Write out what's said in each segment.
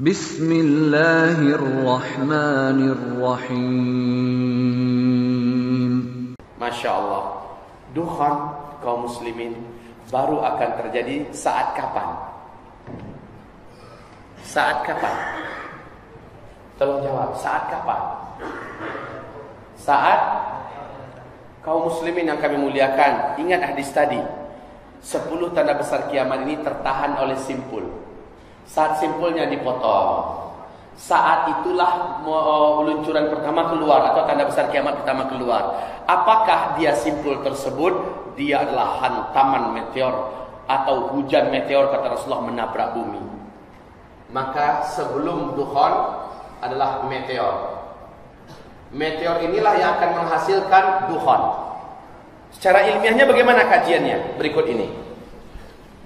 Bismillahirrahmanirrahim. Masya Allah, dukhan kaum muslimin baru akan terjadi saat kapan? Saat kapan? Tolong jawab, saat kapan? Saat kaum muslimin yang kami muliakan, ingat hadis tadi, 10 tanda besar kiamat ini tertahan oleh simpul. Saat simpulnya dipotong, saat itulah luncuran pertama keluar atau tanda besar kiamat pertama keluar. Apakah dia simpul tersebut? Dia adalah hantaman meteor atau hujan meteor, kata Rasulullah, menabrak bumi. Maka sebelum dukhan adalah meteor. Meteor inilah yang akan menghasilkan dukhan. Secara ilmiahnya bagaimana kajiannya? Berikut ini.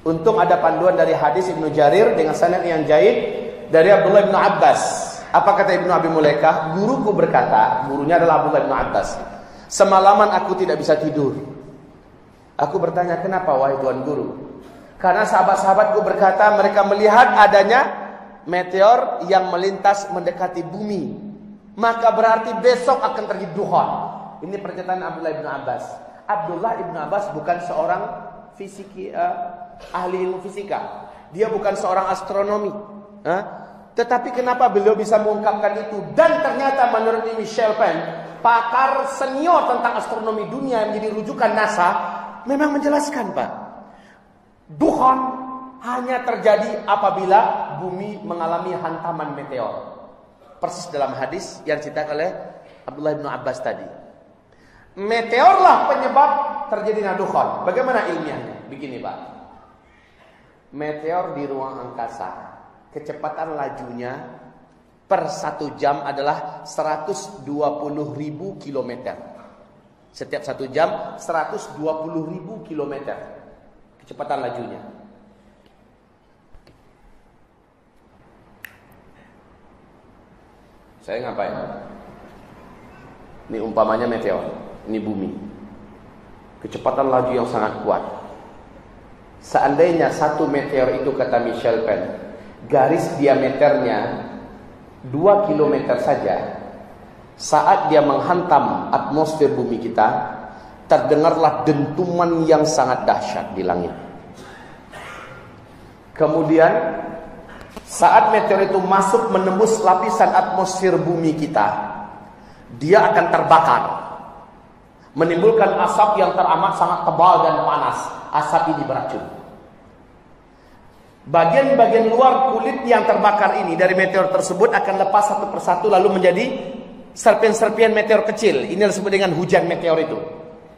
Untung ada panduan dari hadis Ibnu Jarir dengan sanad yang jaid dari Abdullah bin Abbas. Apa kata Ibnu Abi Mulaikah? Guruku berkata, gurunya adalah Abdullah bin Abbas, semalaman aku tidak bisa tidur. Aku bertanya, kenapa wahai Tuan Guru? Karena sahabat-sahabatku berkata mereka melihat adanya meteor yang melintas mendekati bumi. Maka berarti besok akan terjadi dukhan. Ini pernyataan Abdullah bin Abbas. Abdullah bin Abbas bukan seorang ahli ilmu fisika. Dia bukan seorang astronomi. Tetapi kenapa beliau bisa mengungkapkan itu? Dan ternyata menurut Michel Penn, pakar senior tentang astronomi dunia yang menjadi rujukan NASA, memang menjelaskan, Pak, dukhan hanya terjadi apabila bumi mengalami hantaman meteor. Persis dalam hadis yang diceritakan oleh Abdullah bin Abbas tadi. Meteorlah penyebab terjadinya dukhan. Bagaimana ilmiahnya? Begini, Pak. Meteor di ruang angkasa, kecepatan lajunya per 1 jam adalah 120.000 kilometer. Setiap 1 jam 120.000 kilometer kecepatan lajunya. Saya ngapain? Ini umpamanya meteor, ini bumi, kecepatan laju yang sangat kuat. Seandainya satu meteor itu, kata Michel Penn, garis diameternya 2 km saja, saat dia menghantam atmosfer bumi kita, terdengarlah dentuman yang sangat dahsyat di langit. Kemudian saat meteor itu masuk menembus lapisan atmosfer bumi kita, dia akan terbakar, menimbulkan asap yang teramat sangat tebal dan panas. Asap ini beracun. Bagian-bagian luar kulit yang terbakar ini dari meteor tersebut akan lepas satu persatu lalu menjadi serpian-serpian meteor kecil. Ini disebut dengan hujan meteor itu.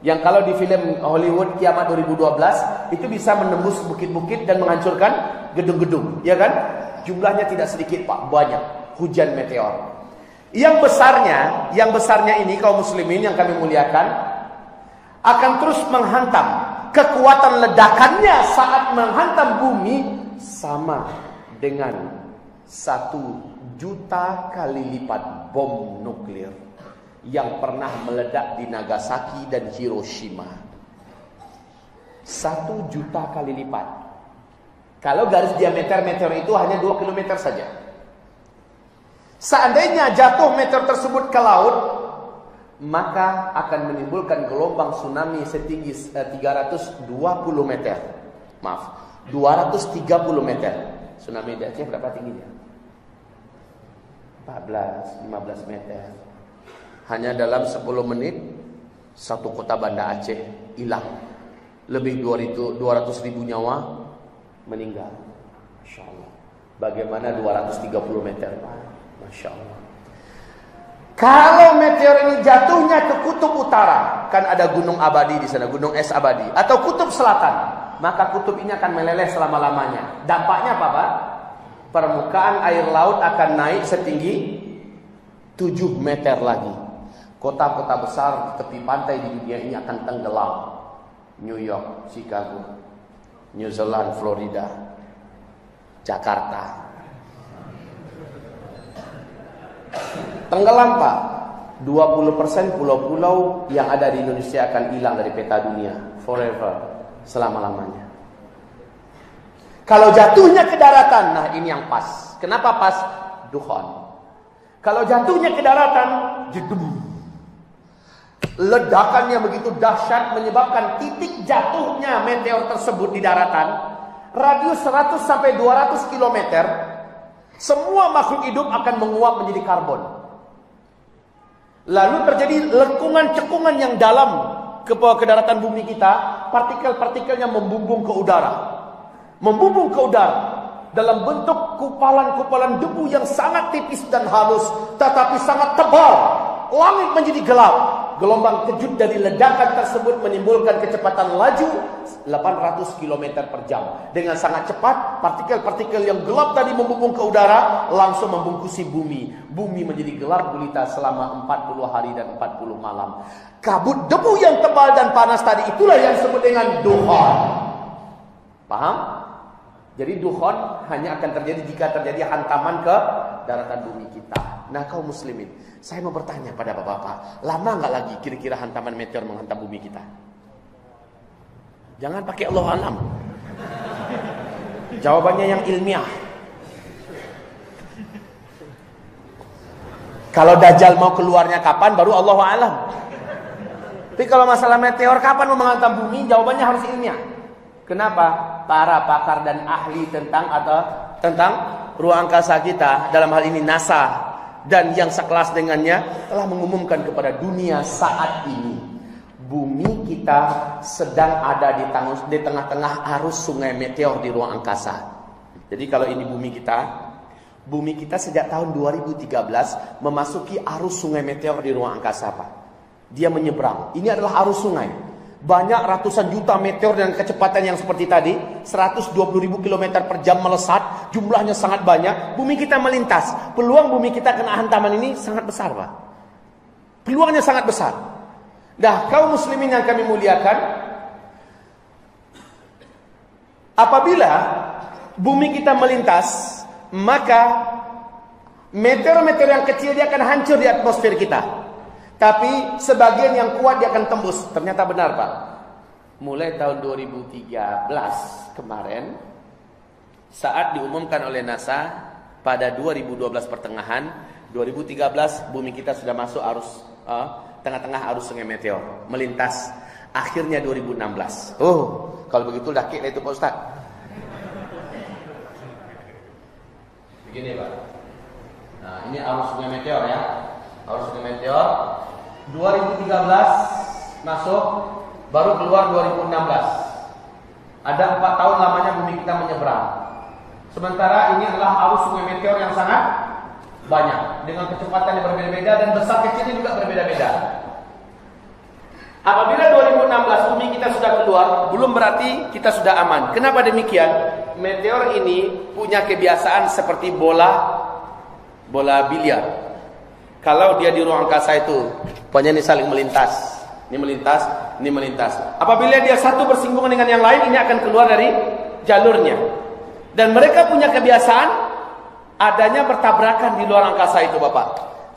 Yang kalau di film Hollywood Kiamat 2012 itu bisa menembus bukit-bukit dan menghancurkan gedung-gedung, ya kan? Jumlahnya tidak sedikit, Pak, banyak hujan meteor. Yang besarnya ini kaum muslimin yang kami muliakan akan terus menghantam. Kekuatan ledakannya saat menghantam bumi sama dengan 1.000.000 kali lipat bom nuklir yang pernah meledak di Nagasaki dan Hiroshima. 1.000.000 kali lipat. Kalau garis diameter meteor itu hanya 2 km saja. Seandainya jatuh meteor tersebut ke laut, maka akan menimbulkan gelombang tsunami setinggi 320 meter. Maaf, 230 meter. Tsunami di Aceh berapa tingginya? 14-15 meter. Hanya dalam 10 menit satu kota Banda Aceh hilang. Lebih 200.000 nyawa meninggal. Masya Allah. Bagaimana 230 meter, Pak? Masya Allah. Kalau meteor ini jatuhnya ke kutub utara, kan ada gunung abadi di sana, gunung es abadi, atau kutub selatan, maka kutub ini akan meleleh selama-lamanya. Dampaknya apa, Pak? Permukaan air laut akan naik setinggi 7 meter lagi. Kota-kota besar tepi pantai di dunia ini akan tenggelam. New York, Chicago, New Zealand, Florida, Jakarta. Tenggelam, Pak. 20% pulau-pulau yang ada di Indonesia akan hilang dari peta dunia. Forever, selama-lamanya. Kalau jatuhnya ke daratan, nah ini yang pas. Kenapa pas? Dukhon. Kalau jatuhnya ke daratan, jedum. Ledakannya begitu dahsyat menyebabkan titik jatuhnya meteor tersebut di daratan, radius 100 sampai 200 km, semua makhluk hidup akan menguap menjadi karbon. Lalu terjadi lekungan-cekungan yang dalam ke daratan bumi kita, partikel-partikelnya membumbung ke udara. Membumbung ke udara dalam bentuk kupalan-kupalan debu yang sangat tipis dan halus, tetapi sangat tebal. Langit menjadi gelap. Gelombang kejut dari ledakan tersebut menimbulkan kecepatan laju 800 km per jam. Dengan sangat cepat, partikel-partikel yang gelap tadi membumbung ke udara, langsung membungkusi bumi. Bumi menjadi gelap gulita selama 40 hari dan 40 malam. Kabut debu yang tebal dan panas tadi, itulah yang disebut dengan dukhon. Paham? Jadi dukhon hanya akan terjadi jika terjadi hantaman ke daratan bumi kita. Nah, kaum muslimin, saya mau bertanya pada bapak-bapak, lama nggak lagi kira-kira hantaman meteor menghantam bumi kita? Jangan pakai Allah alam. Jawabannya yang ilmiah. Kalau Dajjal mau keluarnya kapan, baru Allah alam. Tapi kalau masalah meteor kapan mau menghantam bumi, jawabannya harus ilmiah. Kenapa? Para pakar dan ahli tentang ruang angkasa kita, dalam hal ini NASA dan yang sekelas dengannya, telah mengumumkan kepada dunia saat ini, bumi kita sedang ada di tengah-tengah arus sungai meteor di ruang angkasa. Jadi kalau ini bumi kita sejak tahun 2013 memasuki arus sungai meteor di ruang angkasa, Pak. Dia menyeberang. Ini adalah arus sungai. Banyak ratusan juta meteor dengan kecepatan yang seperti tadi, 120.000 km per jam melesat, jumlahnya sangat banyak. Bumi kita melintas. Peluang bumi kita kena hantaman ini sangat besar, Pak. Peluangnya sangat besar. Nah, kaum muslimin yang kami muliakan, apabila bumi kita melintas, maka meteor-meteor yang kecil dia akan hancur di atmosfer kita. Tapi sebagian yang kuat dia akan tembus. Ternyata benar, Pak. Mulai tahun 2013 kemarin, saat diumumkan oleh NASA pada 2012 pertengahan, 2013 bumi kita sudah masuk arus tengah-tengah arus sungai meteor, melintas. Akhirnya 2016. Oh, kalau begitu dakik lah itu, Pak Ustaz. Begini, Pak. Nah, ini arus sungai meteor ya. Arus sungai meteor 2013 masuk, baru keluar 2016. Ada 4 tahun lamanya bumi kita menyeberang. Sementara ini adalah arus sungai meteor yang sangat banyak, dengan kecepatan yang berbeda-beda dan besar kecilnya juga berbeda-beda. Apabila 2016 bumi kita sudah keluar, belum berarti kita sudah aman. Kenapa demikian? Meteor ini punya kebiasaan seperti bola biliar. Kalau dia di ruang angkasa itu, pokoknya ini saling melintas. Ini melintas, ini melintas. Apabila dia satu bersinggungan dengan yang lain, ini akan keluar dari jalurnya. Dan mereka punya kebiasaan adanya bertabrakan di luar angkasa itu, Bapak.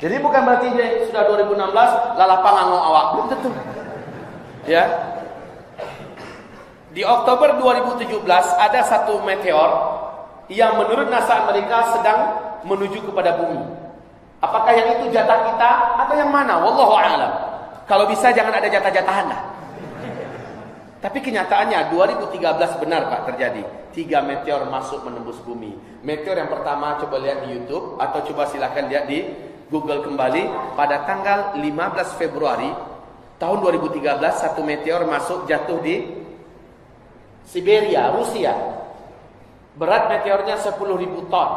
Jadi bukan berarti dia sudah 2016 lalapang angau awak. Belum tentu. Ya. Di Oktober 2017 ada satu meteor yang menurut NASA Amerika sedang menuju kepada bumi. Apakah yang itu jatah kita atau yang mana? Wallahu a'lam. Kalau bisa jangan ada jatah-jatahan lah. Tapi kenyataannya 2013 benar, Pak, terjadi. 3 meteor masuk menembus bumi. Meteor yang pertama coba lihat di YouTube atau coba silakan lihat di Google kembali. Pada tanggal 15 Februari tahun 2013 satu meteor masuk jatuh di Siberia, Rusia. Berat meteornya 10.000 ton.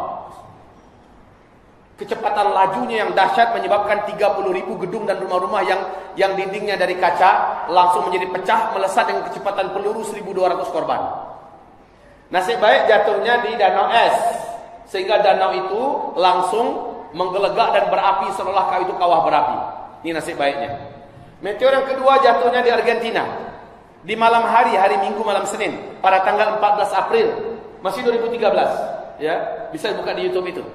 Kecepatan lajunya yang dahsyat menyebabkan 30.000 gedung dan rumah-rumah yang dindingnya dari kaca langsung menjadi pecah, melesat dengan kecepatan peluru 1.200 korban. Nasib baik jatuhnya di danau es, sehingga danau itu langsung menggelegak dan berapi seolah itu kawah berapi. Ini nasib baiknya. Meteor yang kedua jatuhnya di Argentina di malam hari Minggu malam Senin pada tanggal 14 April, masih 2013. Ya, bisa buka di YouTube itu.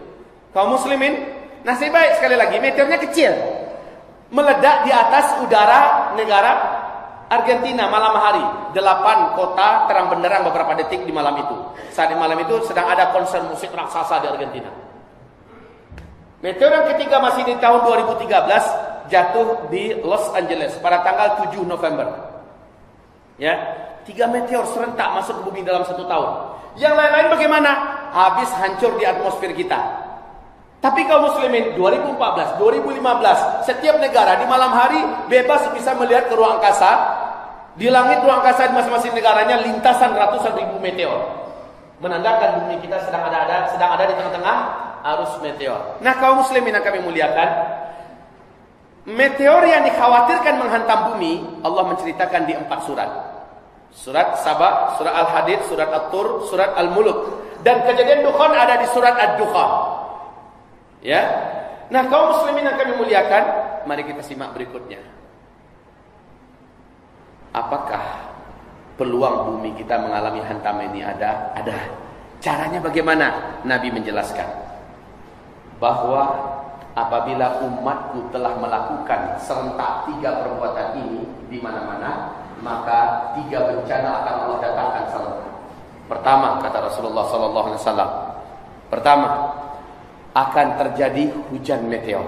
Kaum muslimin, nasib baik sekali lagi meteornya kecil, meledak di atas udara negara Argentina malam hari, 8 kota terang benderang beberapa detik di malam itu. Saat di malam itu sedang ada konser musik raksasa di Argentina. Meteor yang ketiga masih di tahun 2013 jatuh di Los Angeles pada tanggal 7 November. Ya, 3 meteor serentak masuk ke bumi dalam 1 tahun. Yang lain-lain bagaimana? Habis hancur di atmosfer kita. Tapi kaum muslimin 2014, 2015 setiap negara di malam hari bebas bisa melihat ke ruang angkasa. Di langit ruang angkasa di masing-masing negaranya lintasan ratusan ribu meteor, menandakan bumi kita sedang ada di tengah-tengah arus meteor. Nah, kaum muslimin yang kami muliakan, meteor yang dikhawatirkan menghantam bumi Allah menceritakan di 4 surat. Surat Saba, surat Al-Hadid, surat At-Tur, surat Al-Mulk, dan kejadian Dukhan ada di surat Ad-Dukhan. Ya. Nah, kaum muslimin yang kami muliakan, mari kita simak berikutnya. Apakah peluang bumi kita mengalami hantaman ini ada? Ada. Caranya bagaimana? Nabi menjelaskan bahwa apabila umatku telah melakukan serentak 3 perbuatan ini di mana-mana, maka 3 bencana akan Allah datangkan serentak. Pertama, kata Rasulullah SAW, pertama, akan terjadi hujan meteor.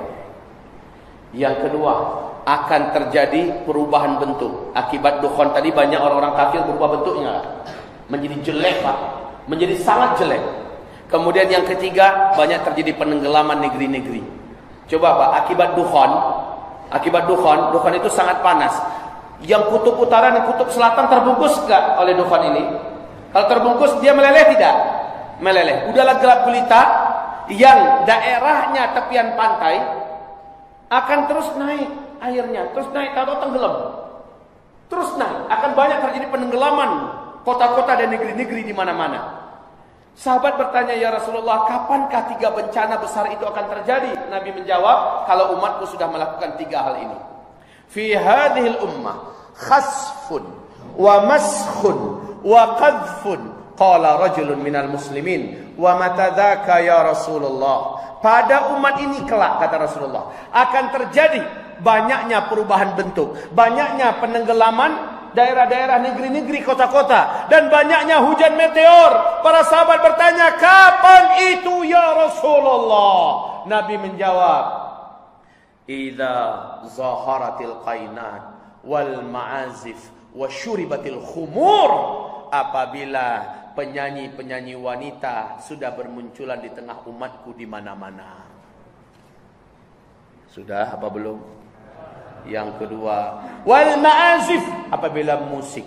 Yang kedua, akan terjadi perubahan bentuk. Akibat Dukhan tadi banyak orang-orang kafir berubah bentuknya, menjadi jelek, Pak. Menjadi sangat jelek. Kemudian yang ketiga, banyak terjadi penenggelaman negeri-negeri. Coba Pak, akibat Dukhan itu sangat panas. Yang kutub utara dan kutub selatan terbungkus enggak oleh Dukhan ini? Kalau terbungkus, dia meleleh tidak? Meleleh. Udahlah gelap gulita, yang daerahnya tepian pantai akan terus naik airnya, terus naik, tahu tenggelam, terus naik, akan banyak terjadi penenggelaman kota-kota dan negeri-negeri di mana-mana. Sahabat bertanya, ya Rasulullah, kapankah 3 bencana besar itu akan terjadi? Nabi menjawab, kalau umatku sudah melakukan 3 hal ini. Fi hadhil ummah khasfun wa maskhun wa qadhfun. Qala rajulun minal muslimin, wa mata dzaka ya Rasulullah. Pada umat ini kelak, kata Rasulullah, akan terjadi banyaknya perubahan bentuk, banyaknya penenggelaman daerah-daerah, negeri-negeri, kota-kota, dan banyaknya hujan meteor. Para sahabat bertanya, kapan itu ya Rasulullah? Nabi menjawab, idza zaharatil qainat wal ma'azif wa syuribatil khumur. Apabila penyanyi-penyanyi wanita sudah bermunculan di tengah umatku di mana-mana. Sudah apa belum? Yang kedua, wal ma'azif, apabila musik,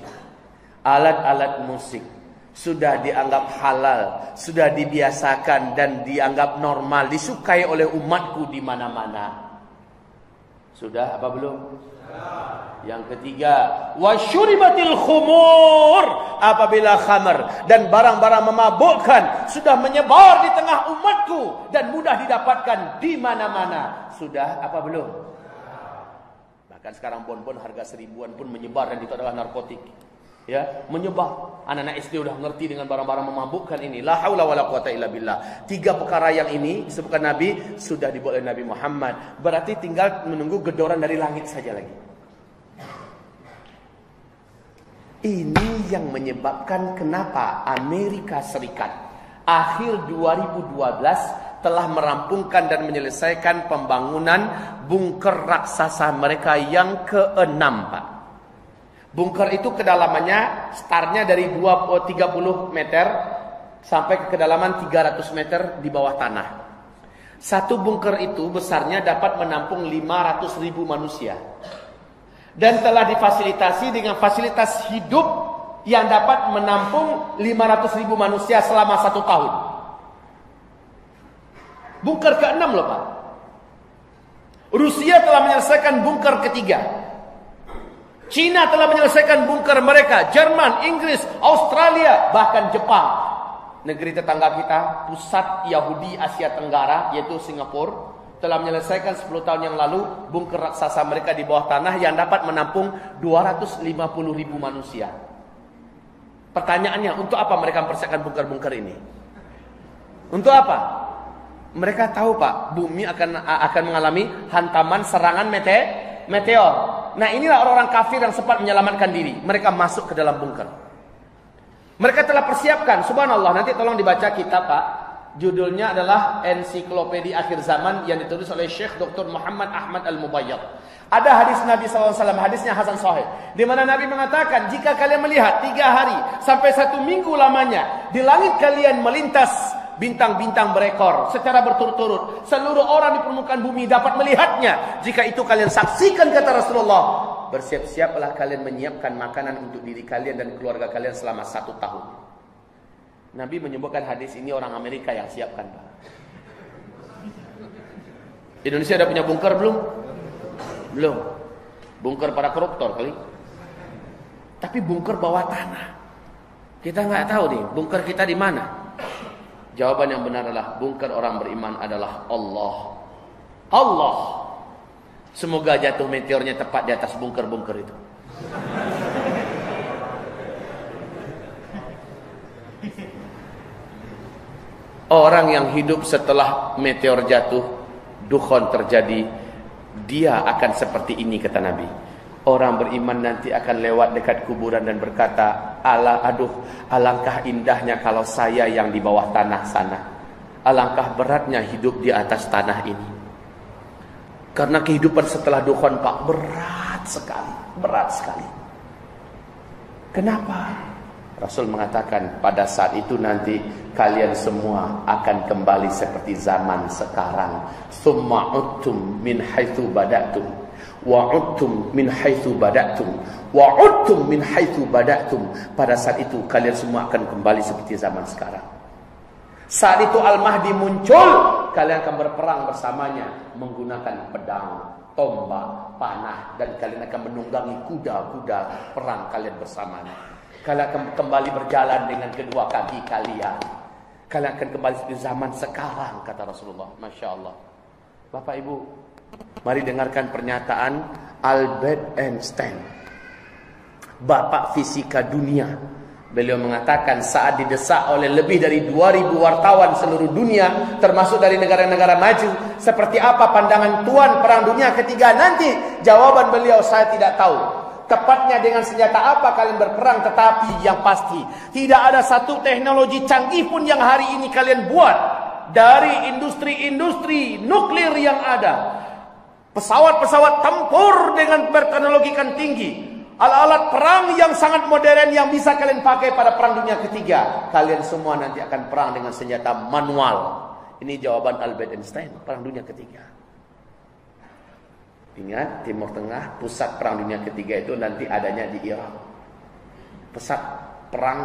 alat-alat musik sudah dianggap halal, sudah dibiasakan dan dianggap normal, disukai oleh umatku di mana-mana. Sudah apa belum? Yang ketiga, wasyuribatil khumur, apabila khamar dan barang-barang memabukkan sudah menyebar di tengah umatku dan mudah didapatkan di mana-mana. Sudah apa belum? Bahkan sekarang bon-bon harga 1000-an pun menyebar, dan itu adalah narkotik. Ya, menyebar. Anak-anak SD udah ngerti dengan barang-barang memabukkan ini. La haula wala quwata illa billah. 3 perkara yang ini disebutkan Nabi sudah dibuat oleh Nabi Muhammad. Berarti tinggal menunggu gedoran dari langit saja lagi. Ini yang menyebabkan kenapa Amerika Serikat akhir 2012 telah merampungkan dan menyelesaikan pembangunan bunker raksasa mereka yang ke-6, Pak. Bunker itu kedalamannya startnya dari 30 meter sampai ke kedalaman 300 meter di bawah tanah. Satu bunker itu besarnya dapat menampung 500.000 manusia. Dan telah difasilitasi dengan fasilitas hidup yang dapat menampung 500.000 manusia selama 1 tahun. Bunker ke-6 loh, Pak. Rusia telah menyelesaikan bunker ke-3. Cina telah menyelesaikan bunker mereka. Jerman, Inggris, Australia, bahkan Jepang. Negeri tetangga kita, pusat Yahudi Asia Tenggara, yaitu Singapura, telah menyelesaikan 10 tahun yang lalu bunker raksasa mereka di bawah tanah yang dapat menampung 250.000 manusia. Pertanyaannya, untuk apa mereka mempersiapkan bunker-bunker ini? Untuk apa? Mereka tahu, Pak, bumi akan mengalami hantaman serangan meteor. Nah, inilah orang-orang kafir yang sempat menyelamatkan diri. Mereka masuk ke dalam bunker. Mereka telah persiapkan, subhanallah, nanti tolong dibaca kitab, Pak. Judulnya adalah Ensiklopedia Akhir Zaman yang ditulis oleh Syekh Dr. Muhammad Ahmad Al-Mubayyad. Ada hadis Nabi SAW, hadisnya Hasan Sahih, di mana Nabi mengatakan, jika kalian melihat 3 hari sampai 1 minggu lamanya, di langit kalian melintas bintang-bintang berekor secara berturut-turut, seluruh orang di permukaan bumi dapat melihatnya. Jika itu kalian saksikan, kata Rasulullah, bersiap-siaplah kalian menyiapkan makanan untuk diri kalian dan keluarga kalian selama 1 tahun. Nabi menyebutkan hadis ini orang Amerika yang siapkan, Pak. Indonesia ada punya bunker belum? Belum. Bunker para koruptor kali. Tapi bunker bawah tanah. Kita nggak tahu nih, bunker kita di mana. Jawaban yang benar adalah bunker orang beriman adalah Allah. Allah. Semoga jatuh meteornya tepat di atas bunker-bunker itu. Orang yang hidup setelah meteor jatuh, dukhon terjadi, dia akan seperti ini, kata Nabi. Orang beriman nanti akan lewat dekat kuburan dan berkata, alangkah indahnya kalau saya yang di bawah tanah sana. Alangkah beratnya hidup di atas tanah ini. Karena kehidupan setelah dukhon, Pak, berat sekali. Berat sekali. Kenapa? Rasul mengatakan pada saat itu nanti kalian semua akan kembali seperti zaman sekarang. Tsumma uttum min haitsu bada'tum wa uttum min haitsu bada'tum wa uttum min haitsu bada'tum. Pada saat itu kalian semua akan kembali seperti zaman sekarang. Saat itu Al-Mahdi muncul, kalian akan berperang bersamanya menggunakan pedang, tombak, panah, dan kalian akan menunggangi kuda-kuda perang kalian bersamanya. Kalian akan kembali berjalan dengan kedua kaki kalian. Kalian akan kembali seperti zaman sekarang, kata Rasulullah. Masya Allah. Bapak Ibu, mari dengarkan pernyataan Albert Einstein, bapak fisika dunia. Beliau mengatakan saat didesak oleh lebih dari 2000 wartawan seluruh dunia, termasuk dari negara-negara maju, seperti apa pandangan Tuan Perang Dunia Ketiga nanti? Jawaban beliau, saya tidak tahu. Tepatnya dengan senjata apa kalian berperang, tetapi yang pasti tidak ada satu teknologi canggih pun yang hari ini kalian buat. Dari industri-industri nuklir yang ada, pesawat-pesawat tempur dengan berteknologikan tinggi, alat-alat perang yang sangat modern yang bisa kalian pakai pada Perang Dunia Ketiga, kalian semua nanti akan perang dengan senjata manual. Ini jawaban Albert Einstein, Perang Dunia Ketiga. Ingat, Timur Tengah, pusat Perang Dunia Ketiga itu nanti adanya di Irak. Pusat Perang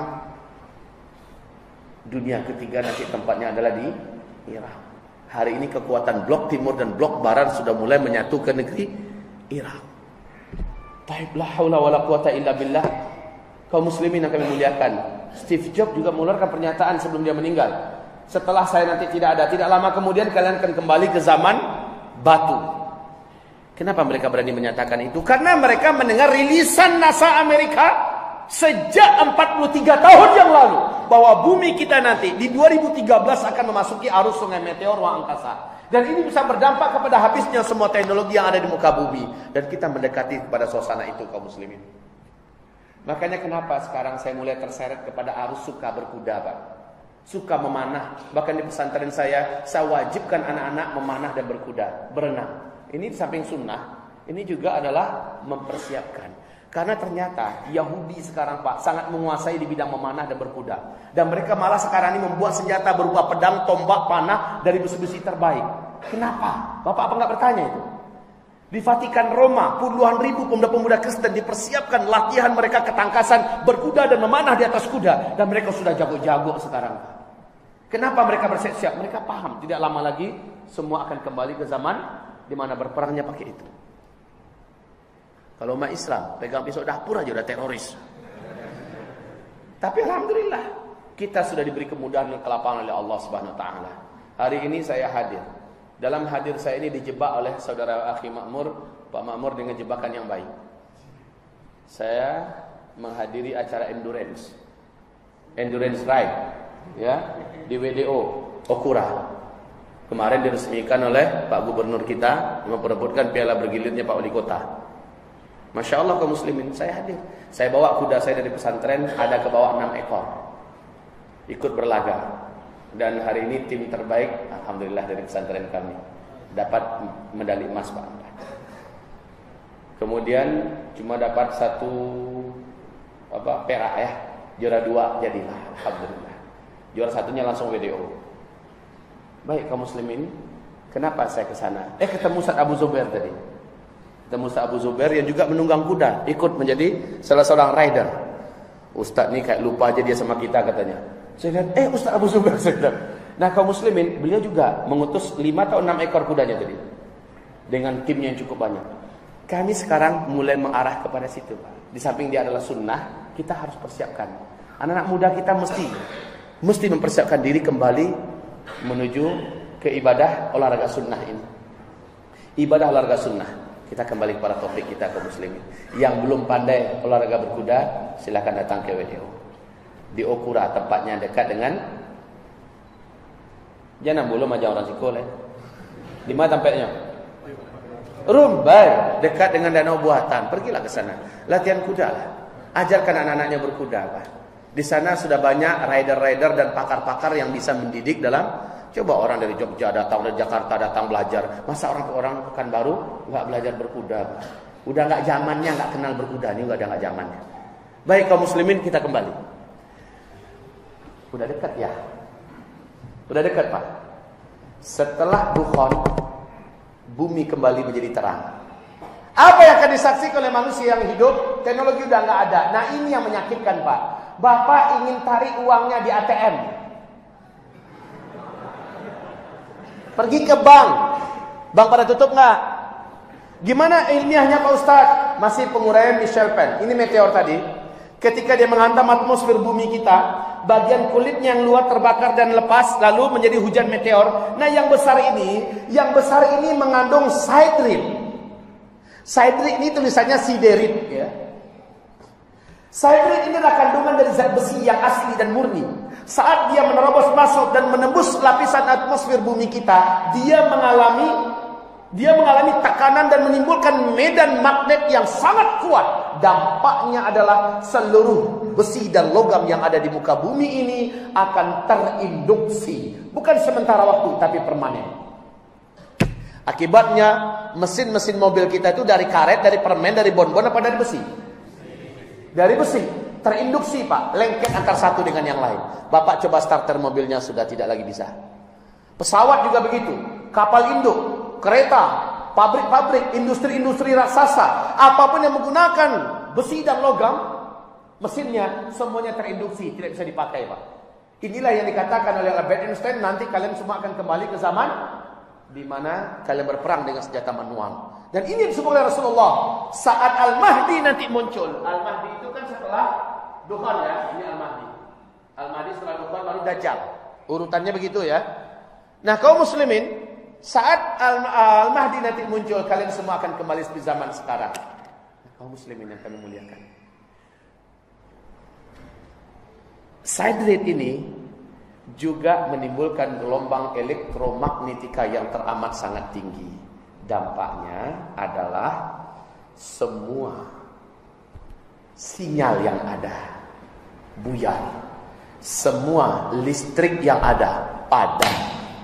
Dunia Ketiga nanti tempatnya adalah di Irak. Hari ini kekuatan blok timur dan blok barat sudah mulai menyatu ke negeri Irak. Taib la haula wala quwata illa billah. Kaum muslimin yang kami muliakan, Steve Jobs juga mengeluarkan pernyataan sebelum dia meninggal. Setelah saya nanti tidak ada, tidak lama kemudian kalian akan kembali ke zaman batu. Kenapa mereka berani menyatakan itu? Karena mereka mendengar rilisan NASA Amerika sejak 43 tahun yang lalu, bahwa bumi kita nanti di 2013 akan memasuki arus sungai meteor ruang angkasa. Dan ini bisa berdampak kepada habisnya semua teknologi yang ada di muka bumi. Dan kita mendekati kepada suasana itu, kaum muslimin. Makanya kenapa sekarang saya mulai terseret kepada arus suka berkuda, Pak. Suka memanah. Bahkan di pesantren saya wajibkan anak-anak memanah dan berkuda, berenang. Ini di samping sunnah, ini juga adalah mempersiapkan. Karena ternyata Yahudi sekarang, Pak, sangat menguasai di bidang memanah dan berkuda. Dan mereka malah sekarang ini membuat senjata berupa pedang, tombak, panah dari besi-besi terbaik. Kenapa? Bapak apa nggak bertanya itu? Di Vatikan Roma, puluhan ribu pemuda-pemuda Kristen dipersiapkan latihan mereka ketangkasan, berkuda dan memanah di atas kuda. Dan mereka sudah jago-jago sekarang. Kenapa mereka bersiap-siap? Mereka paham, tidak lama lagi semua akan kembali ke zaman di mana berperangnya pakai itu. Kalau umat Islam pegang pisau dapur aja udah teroris. Tapi alhamdulillah kita sudah diberi kemudahan dan kelapangan oleh Allah Subhanahu wa taala. Hari ini saya hadir. Dalam hadir saya ini dijebak oleh saudara akhi Makmur, Pak Makmur, dengan jebakan yang baik. Saya menghadiri acara endurance ride, ya, di WDO Okura. Kemarin diresmikan oleh Pak Gubernur kita, memperebutkan piala bergilirnya Pak Wali Kota. Masya Allah kaum muslimin, saya hadir. Saya bawa kuda saya dari pesantren, ada ke bawah 6 ekor. Ikut berlaga. Dan hari ini tim terbaik, alhamdulillah dari pesantren kami, dapat medali emas Pak. Kemudian cuma dapat 1 perak ya. Juara 2 jadilah, alhamdulillah. Juara 1-nya langsung WDO. Baik kaum muslimin, kenapa saya ke sana? Ketemu Ustaz Abu Zubair tadi. Ketemu Ustaz Abu Zubair yang juga menunggang kuda, ikut menjadi salah seorang rider. Ustaz ni kayak lupa aja dia sama kita katanya. Saya lihat, Ustaz Abu Zubair saya. Nah kaum muslimin, beliau juga mengutus 5 atau 6 ekor kudanya tadi. Dengan timnya yang cukup banyak. Kami sekarang mulai mengarah kepada situ Pak. Di samping dia adalah sunnah, kita harus persiapkan. Anak-anak muda kita mesti mempersiapkan diri kembali menuju ke ibadah olahraga sunnah ini. Ibadah olahraga sunnah. Kita kembali kepada topik kita kaum muslimin. Yang belum pandai olahraga berkuda, silakan datang ke WDO. Di Okura, tempatnya dekat dengan Jangan belum aja orang Sikol Di mana tempatnya? Rumbai, dekat dengan danau buatan. Pergilah ke sana. Latihan kuda lah. Ajarkan anak-anaknya berkuda Pak. Di sana sudah banyak rider-rider dan pakar-pakar yang bisa mendidik dalam. Coba orang dari Jogja datang, dari Jakarta datang belajar. Masa orang Pekanbaru nggak belajar berkuda? Udah nggak zamannya, nggak kenal berkuda. Ini udah nggak zamannya. Baik kaum muslimin, kita kembali. Udah dekat ya? Udah dekat Pak. Setelah Dukhon, bumi kembali menjadi terang. Apa yang akan disaksikan oleh manusia yang hidup? Teknologi udah nggak ada. Nah ini yang menyakitkan Pak. Bapak ingin tarik uangnya di ATM. Pergi ke bank. Bank pada tutup nggak? Gimana ilmiahnya Pak Ustadz? Masih penguraian Michel Pen. Ini meteor tadi. Ketika dia menghantam atmosfer bumi kita, bagian kulitnya yang luar terbakar dan lepas, lalu menjadi hujan meteor. Nah yang besar ini mengandung siderit. Siderit ini tulisannya siderit ya. Siderit ini adalah kandungan dari zat besi yang asli dan murni. Saat dia menerobos masuk dan menembus lapisan atmosfer bumi kita, dia mengalami tekanan dan menimbulkan medan magnet yang sangat kuat. Dampaknya adalah seluruh besi dan logam yang ada di muka bumi ini akan terinduksi. Bukan sementara waktu, tapi permanen. Akibatnya, mesin-mesin mobil kita itu dari karet, dari permen, dari bonbon, apa dari besi? Dari besi. Terinduksi Pak, lengket antar satu dengan yang lain. Bapak coba starter mobilnya sudah tidak lagi bisa. Pesawat juga begitu. Kapal induk, kereta, pabrik-pabrik, industri-industri raksasa, apapun yang menggunakan besi dan logam, mesinnya semuanya terinduksi, tidak bisa dipakai Pak. Inilah yang dikatakan oleh Albert Einstein, nanti kalian semua akan kembali ke zaman di mana kalian berperang dengan senjata manual. Dan ini disebut oleh Rasulullah saat Al-Mahdi nanti muncul. Al-Mahdi itu kan setelah Duhan ya, ini Al-Mahdi. Al-Mahdi setelah Duhan baru Dajjal. Urutannya begitu ya. Nah kaum muslimin, saat Al-Mahdi nanti muncul, kalian semua akan kembali seperti zaman sekarang. Kaum muslimin yang kami muliakan. Siderit ini juga menimbulkan gelombang elektromagnetika yang teramat sangat tinggi. Dampaknya adalah semua sinyal yang ada buyar. Semua listrik yang ada padam.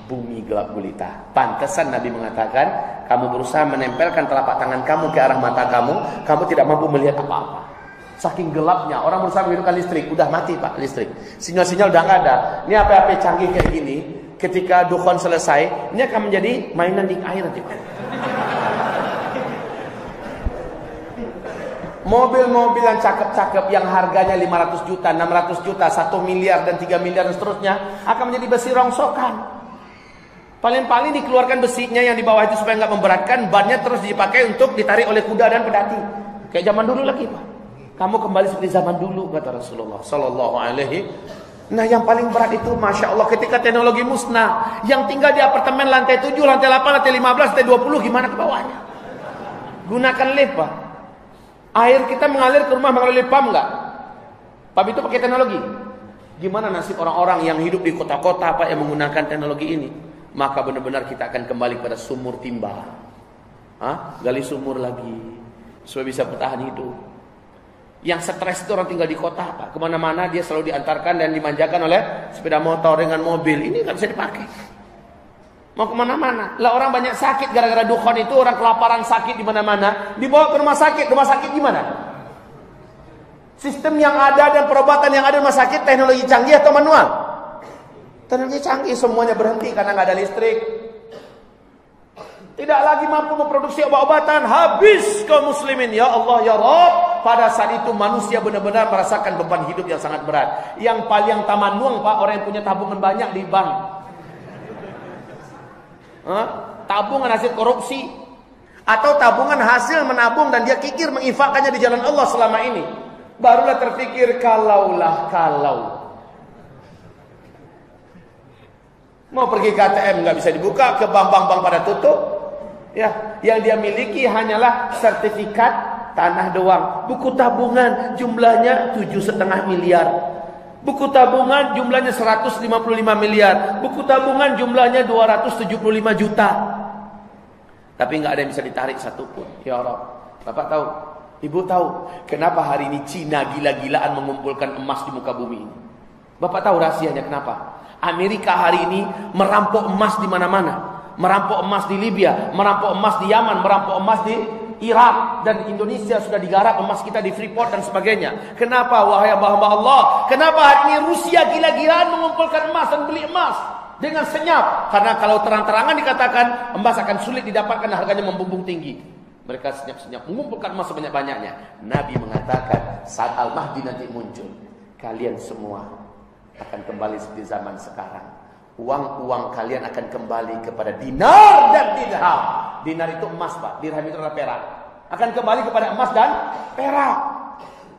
Bumi gelap gulita. Pantesan Nabi mengatakan, kamu berusaha menempelkan telapak tangan kamu ke arah mata kamu, kamu tidak mampu melihat apa-apa. Saking gelapnya, orang berusaha menghidupkan listrik, udah mati Pak listrik. Sinyal-sinyal udah nggak ada. Ini HP-HP canggih kayak gini, ketika Dukhon selesai, ini akan menjadi mainan di air nanti Pak. Mobil-mobil yang cakep-cakep yang harganya 500 juta, 600 juta, 1 miliar dan 3 miliar dan seterusnya akan menjadi besi rongsokan. Paling-paling dikeluarkan besinya yang di bawah itu supaya nggak memberatkan, bannya terus dipakai untuk ditarik oleh kuda dan pedati. Kayak zaman dulu lagi Pak. Kamu kembali seperti zaman dulu kata Rasulullah Sallallahu Alaihi. Nah yang paling berat itu Masya Allah ketika teknologi musnah, yang tinggal di apartemen lantai 7, lantai 8, lantai 15, lantai 20, gimana ke bawahnya? Gunakan lift Pak. Air kita mengalir ke rumah melalui pump enggak? Pump itu pakai teknologi. Gimana nasib orang-orang yang hidup di kota-kota Pak yang menggunakan teknologi ini? Maka benar-benar kita akan kembali pada sumur timba. Gali sumur lagi. supaya bisa bertahan hidup. Yang stres itu orang tinggal di kota, Pak. Kemana-mana dia selalu diantarkan dan dimanjakan oleh sepeda motor dengan mobil. Ini nggak bisa dipakai. Mau kemana-mana. Lah orang banyak sakit gara-gara dukhan itu, orang kelaparan sakit di mana-mana, dibawa ke rumah sakit. Rumah sakit gimana? Sistem yang ada dan perobatan yang ada di rumah sakit teknologi canggih atau manual? Teknologi canggih, semuanya berhenti karena nggak ada listrik. Tidak lagi mampu memproduksi obat-obatan, habis kaum muslimin. Ya Allah ya Rabb, pada saat itu manusia benar-benar merasakan beban hidup yang sangat berat. Yang paling tamanung, Pak, orang yang punya tabungan banyak di bank. Tabungan hasil korupsi, atau tabungan hasil menabung dan dia kikir menginfakkannya di jalan Allah selama ini. Barulah terpikir kalau mau pergi ke ATM nggak bisa dibuka, ke bank-bank pada tutup. Ya, yang dia miliki hanyalah sertifikat tanah doang. Buku tabungan jumlahnya 7,5 miliar. Buku tabungan jumlahnya 155 miliar. Buku tabungan jumlahnya 275 juta. Tapi nggak ada yang bisa ditarik satupun. Ya Allah, Bapak tahu, Ibu tahu kenapa hari ini Cina gila-gilaan mengumpulkan emas di muka bumi ini? Bapak tahu rahasianya kenapa? Amerika hari ini merampok emas di mana-mana. Merampok emas di Libya, merampok emas di Yaman, merampok emas di Irak, dan Indonesia sudah digarap emas kita di Freeport dan sebagainya. Kenapa wahai hamba-hamba Allah? Kenapa hari ini Rusia gila-gilaan mengumpulkan emas dan beli emas dengan senyap? Karena kalau terang-terangan dikatakan emas akan sulit didapatkan, harganya membumbung tinggi. Mereka senyap-senyap mengumpulkan emas sebanyak-banyaknya. Nabi mengatakan saat Al-Mahdi nanti muncul, kalian semua akan kembali seperti zaman sekarang. Uang-uang kalian akan kembali kepada dinar dan dirham. Dinar itu emas, Pak. Dirham itu adalah perak. Akan kembali kepada emas dan perak.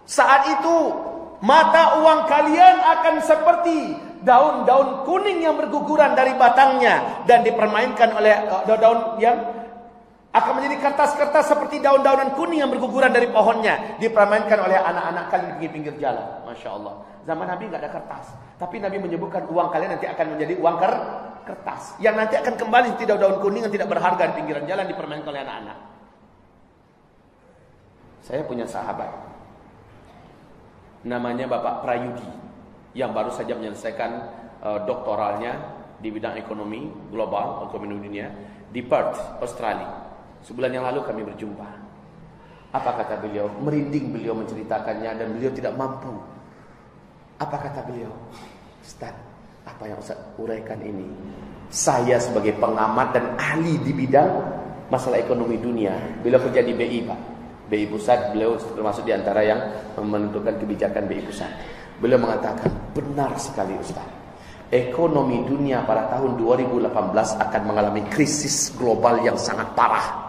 Saat itu mata uang kalian akan seperti daun-daun kuning yang berguguran dari batangnya dan dipermainkan oleh daun yang akan menjadi kertas-kertas seperti daun-daunan kuning yang berguguran dari pohonnya, dipermainkan oleh anak-anak kalian di pinggir jalan. Masya Allah. Zaman Nabi nggak ada kertas, tapi Nabi menyebutkan uang kalian nanti akan menjadi uang kertas, yang nanti akan kembali seperti daun-daun kuning yang tidak berharga di pinggiran jalan, dipermainkan oleh anak-anak. Saya punya sahabat, namanya Bapak Prayudi, yang baru saja menyelesaikan doktoralnya di bidang ekonomi global, ekonomi dunia, di Perth, Australia. Sebulan yang lalu kami berjumpa. Apa kata beliau? Merinding beliau menceritakannya dan beliau tidak mampu. Apa kata beliau? Ustaz, apa yang Ustaz uraikan ini? Saya sebagai pengamat dan ahli di bidang masalah ekonomi dunia. Beliau kerja di BI, Pak. BI Pusat, beliau termasuk di antara yang menentukan kebijakan BI Pusat. Beliau mengatakan, benar sekali Ustaz. Ekonomi dunia pada tahun 2018 akan mengalami krisis global yang sangat parah.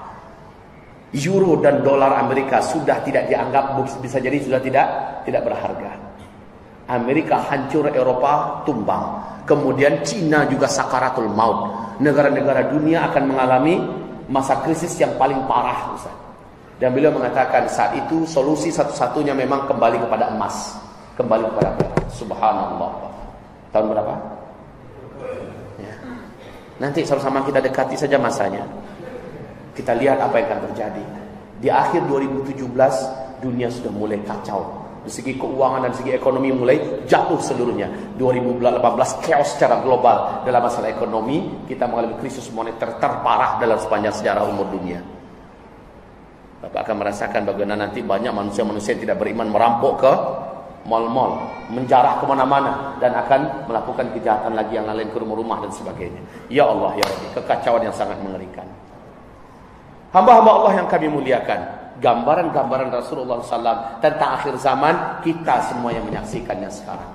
Euro dan dolar Amerika sudah tidak dianggap, bisa jadi sudah tidak berharga. Amerika hancur, Eropa tumbang. Kemudian Cina juga sakaratul maut. Negara-negara dunia akan mengalami masa krisis yang paling parah, Ustaz. Dan beliau mengatakan saat itu solusi satu-satunya memang kembali kepada emas, kembali kepada perak. Subhanallah. Tahun berapa? Ya. Nanti sama-sama kita dekati saja masanya. Kita lihat apa yang akan terjadi. Di akhir 2017 dunia sudah mulai kacau. Dari segi keuangan dan segi ekonomi mulai jatuh seluruhnya. 2018 chaos secara global dalam masalah ekonomi. Kita mengalami krisis moneter terparah dalam sepanjang sejarah umur dunia. Bapak akan merasakan bagaimana nanti banyak manusia-manusia yang tidak beriman merampok ke mal-mal, menjarah kemana-mana, dan akan melakukan kejahatan lagi yang lain ke rumah-rumah dan sebagainya. Ya Allah, ya Rabbi, kekacauan yang sangat mengerikan. Hamba-hamba Allah yang kami muliakan, gambaran-gambaran Rasulullah SAW tentang akhir zaman kita semua yang menyaksikannya sekarang.